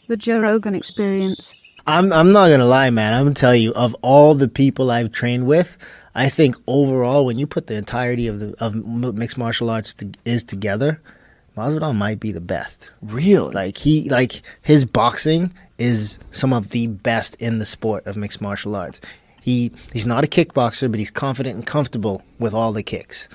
The Joe Rogan Experience. I'm not gonna lie, man. I'm gonna tell you, of all the people I've trained with, I think overall, when you put the entirety of mixed martial arts together, Masvidal might be the best. Really? Like his boxing is some of the best in the sport of mixed martial arts. He's not a kickboxer, but he's confident and comfortable with all the kicks.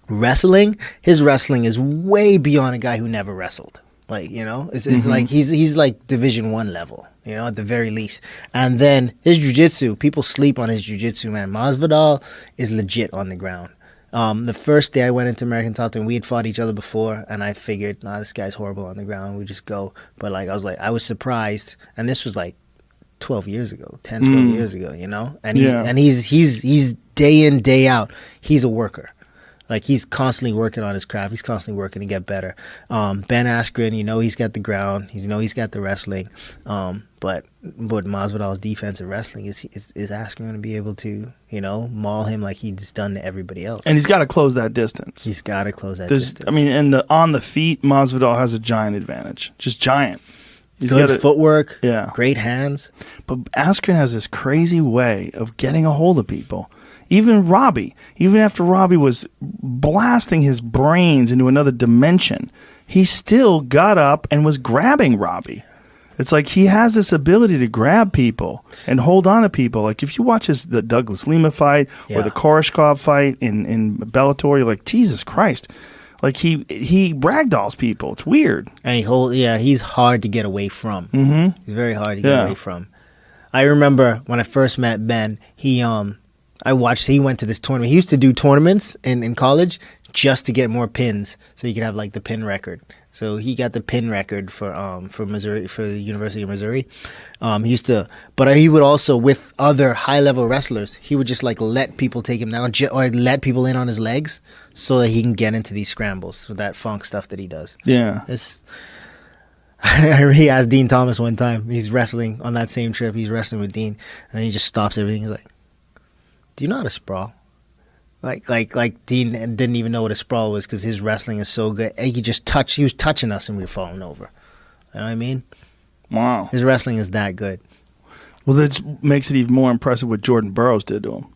Wrestling, his wrestling is way beyond a guy who never wrestled. Like, you know, it's like he's like Division I level, you know, at the very least. And then his jiu-jitsu, people sleep on his jiu-jitsu, man. Masvidal is legit on the ground. The first day I went into American Top Team, we had fought each other before, and I figured, nah, this guy's horrible on the ground. We just go. But like, I was surprised, and this was like 12 years ago, 10, 12 years ago, you know? And he's day in, day out. He's a worker. Like, he's constantly working on his craft. He's constantly working to get better. Ben Askren, you know, he's got the ground. He's got the wrestling. But Masvidal's defense and wrestling is Askren going to be able to, you know, maul him like he's done to everybody else. And he's got to close that distance. He's got to close that distance. I mean, and on the feet, Masvidal has a giant advantage. Just giant. He's good footwork. Yeah. Great hands. But Askren has this crazy way of getting a hold of people. Even Robbie, even after Robbie was blasting his brains into another dimension, he still got up and was grabbing Robbie. It's like he has this ability to grab people and hold on to people. Like if you watch the Douglas Lima fight or the Koreshkov fight in Bellator, you're like, Jesus Christ. Like he ragdolls people. It's weird. And he's hard to get away from. Mm-hmm. He's very hard to get away from. I remember when I first met Ben, he went to this tournament. He used to do tournaments in college just to get more pins, so he could have like the pin record. So he got the pin record for Missouri, for the University of Missouri. He would also, with other high level wrestlers, he would just like let people take him down or let people in on his legs so that he can get into these scrambles with that funk stuff that he does. Yeah. He asked Dean Thomas one time. He's wrestling on that same trip. He's wrestling with Dean, and he just stops everything. He's like, "Do you know how to sprawl?" Like Dean didn't even know what a sprawl was because his wrestling is so good. He was touching us and we were falling over. You know what I mean? Wow. His wrestling is that good. Well, that makes it even more impressive what Jordan Burroughs did to him.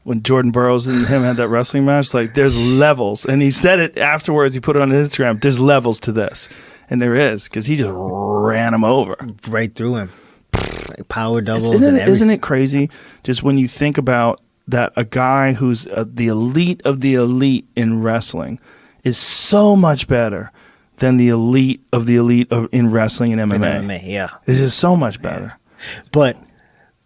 When Jordan Burroughs and him had that wrestling match, like there's levels. And he said it afterwards. He put it on his Instagram. There's levels to this. And there is, because he just ran him over. Right through him. Like power doubles and everything. Isn't it crazy just when you think about that a guy who's the elite of the elite in wrestling is so much better than the elite in wrestling and MMA. MMA, yeah. It's just so much better. Yeah. But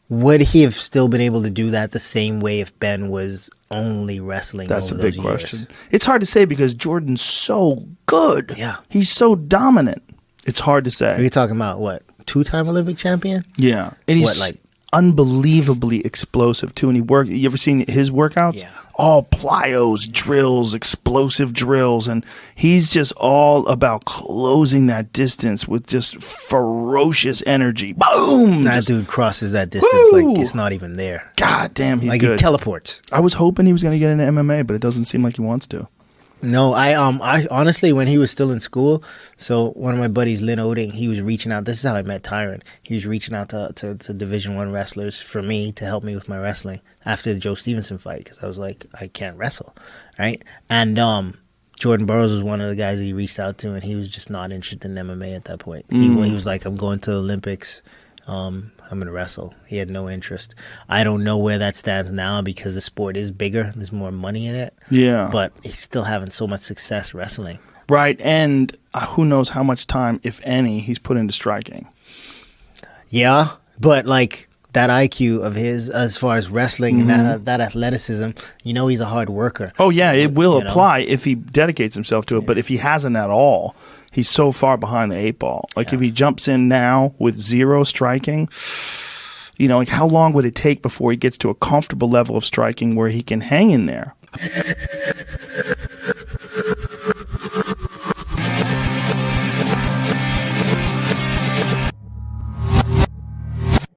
would he have still been able to do that the same way if Ben was only wrestling? That's over a big those question. years? It's hard to say because Jordan's so good. Yeah. He's so dominant. It's hard to say. Are you talking about what? 2-time Olympic champion? Yeah. And he's unbelievably explosive too. And you ever seen his workouts? Yeah. All plyos, drills, explosive drills, and he's just all about closing that distance with just ferocious energy. Boom! That dude crosses that distance like it's not even there. God damn, he's like good. He teleports. I was hoping he was going to get into MMA, but it doesn't seem like he wants to. No, I honestly, when he was still in school, so one of my buddies, Lynn Oding, he was reaching out. This is how I met Tyron. He was reaching out to Division I wrestlers for me to help me with my wrestling after the Joe Stevenson fight because I was like, I can't wrestle, right? And Jordan Burroughs was one of the guys that he reached out to, and he was just not interested in MMA at that point. He was like, I'm going to the Olympics. I'm going to wrestle. He had no interest. I don't know where that stands now because the sport is bigger. There's more money in it. Yeah. But he's still having so much success wrestling. Right. And who knows how much time, if any, he's put into striking. Yeah. But like that IQ of his as far as wrestling and that athleticism, you know he's a hard worker. Oh, yeah. It will apply if he dedicates himself to it. But if he hasn't at all, he's so far behind the 8 ball. Like if he jumps in now with zero striking, you know, like how long would it take before he gets to a comfortable level of striking where he can hang in there?